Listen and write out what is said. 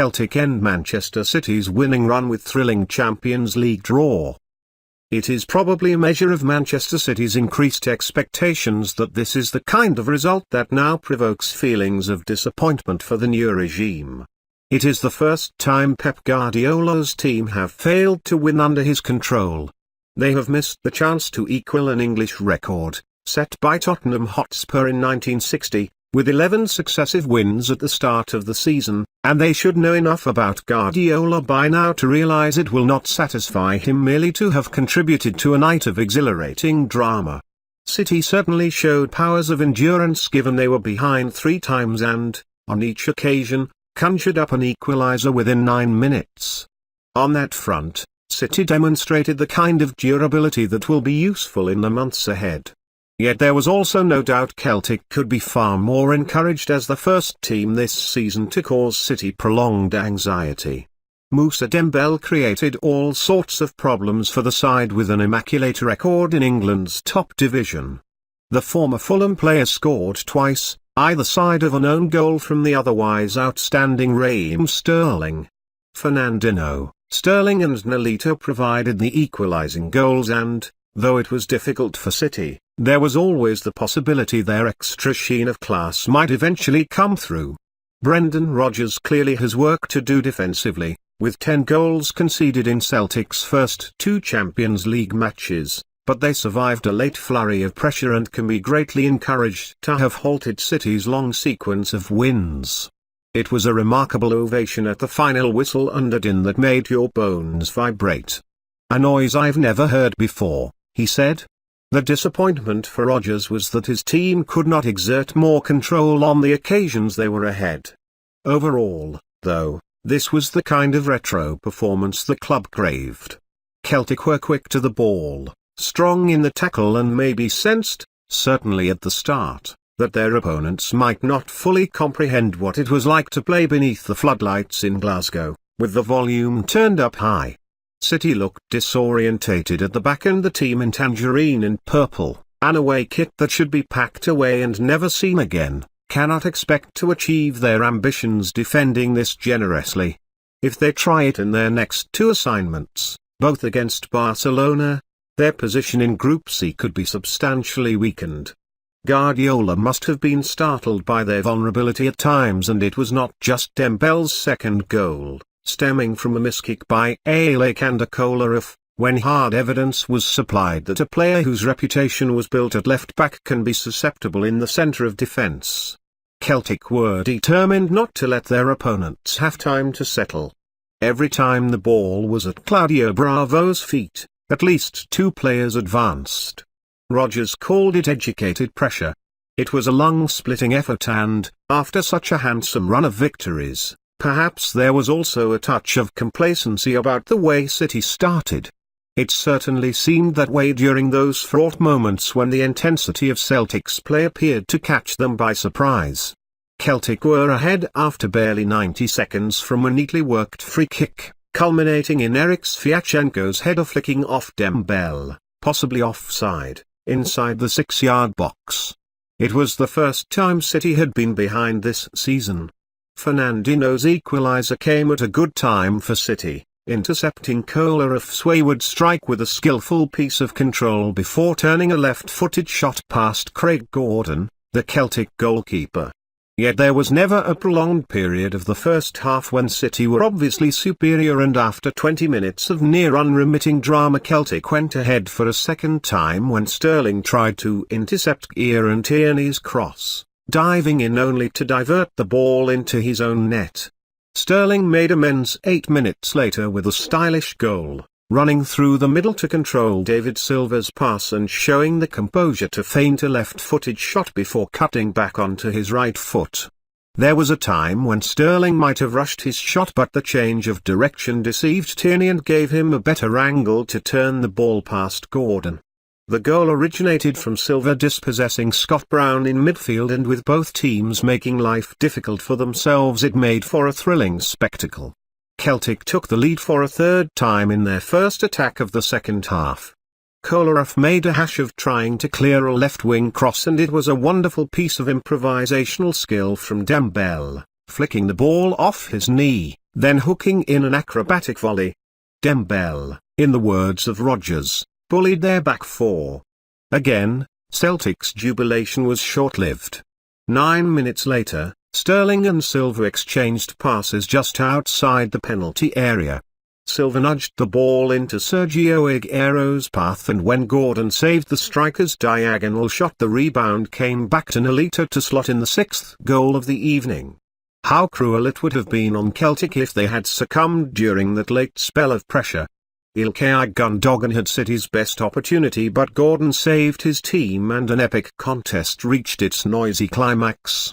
Celtic end Manchester City's winning run with thrilling Champions League draw. It is probably a measure of Manchester City's increased expectations that this is the kind of result that now provokes feelings of disappointment for the new regime. It is the first time Pep Guardiola's team have failed to win under his control. They have missed the chance to equal an English record, set by Tottenham Hotspur in 1960, with 11 successive wins at the start of the season, and they should know enough about Guardiola by now to realise it will not satisfy him merely to have contributed to a night of exhilarating drama. City certainly showed powers of endurance given they were behind 3 times and, on each occasion, conjured up an equaliser within 9 minutes. On that front, City demonstrated the kind of durability that will be useful in the months ahead. Yet there was also no doubt Celtic could be far more encouraged as the first team this season to cause City prolonged anxiety. Moussa Dembele created all sorts of problems for the side with an immaculate record in England's top division. The former Fulham player scored twice, either side of an own goal from the otherwise outstanding Raheem Sterling. Fernandinho, Sterling and Nolito provided the equalising goals and, though it was difficult for City, there was always the possibility their extra sheen of class might eventually come through. Brendan Rodgers clearly has work to do defensively, with 10 goals conceded in Celtic's first 2 Champions League matches, but they survived a late flurry of pressure and can be greatly encouraged to have halted City's long sequence of wins. It was a remarkable ovation at the final whistle underdin that made your bones vibrate. "A noise I've never heard before," he said. The disappointment for Rodgers was that his team could not exert more control on the occasions they were ahead. Overall, though, this was the kind of retro performance the club craved. Celtic were quick to the ball, strong in the tackle and maybe sensed, certainly at the start, that their opponents might not fully comprehend what it was like to play beneath the floodlights in Glasgow, with the volume turned up high. City looked disorientated at the back and the team in tangerine and purple, an away kit that should be packed away and never seen again, cannot expect to achieve their ambitions defending this generously. If they try it in their next 2 assignments, both against Barcelona, their position in Group C could be substantially weakened. Guardiola must have been startled by their vulnerability at times, and it was not just Dembele's second goal, stemming from a miskick by Alec and a Kolarov, when hard evidence was supplied that a player whose reputation was built at left-back can be susceptible in the centre of defence. Celtic were determined not to let their opponents have time to settle. Every time the ball was at Claudio Bravo's feet, at least 2 players advanced. Rodgers called it educated pressure. It was a lung-splitting effort and, after such a handsome run of victories, perhaps there was also a touch of complacency about the way City started. It certainly seemed that way during those fraught moments when the intensity of Celtic's play appeared to catch them by surprise. Celtic were ahead after barely 90 seconds from a neatly worked free kick, culminating in Eric Sviatchenko's header flicking off Dembele, possibly offside, inside the 6-yard box. It was the first time City had been behind this season. Fernandinho's equaliser came at a good time for City, intercepting Kolarov's wayward strike with a skillful piece of control before turning a left-footed shot past Craig Gordon, the Celtic goalkeeper. Yet there was never a prolonged period of the first half when City were obviously superior, and after 20 minutes of near unremitting drama Celtic went ahead for a second time when Sterling tried to intercept Kieran Tierney's cross, diving in only to divert the ball into his own net. Sterling made amends 8 minutes later with a stylish goal, running through the middle to control David Silva's pass and showing the composure to feint a left-footed shot before cutting back onto his right foot. There was a time when Sterling might have rushed his shot, but the change of direction deceived Tierney and gave him a better angle to turn the ball past Gordon. The goal originated from Silva dispossessing Scott Brown in midfield, and with both teams making life difficult for themselves, it made for a thrilling spectacle. Celtic took the lead for a third time in their first attack of the second half. Kolarov made a hash of trying to clear a left-wing cross, and it was a wonderful piece of improvisational skill from Dembele, flicking the ball off his knee, then hooking in an acrobatic volley. Dembele, in the words of Rodgers, bullied their back four. Again, Celtic's jubilation was short-lived. 9 minutes later, Sterling and Silva exchanged passes just outside the penalty area. Silva nudged the ball into Sergio Aguero's path, and when Gordon saved the striker's diagonal shot, the rebound came back to Nolito to slot in the sixth goal of the evening. How cruel it would have been on Celtic if they had succumbed during that late spell of pressure. Ilkay Gundogan had City's best opportunity, but Gordon saved his team and an epic contest reached its noisy climax.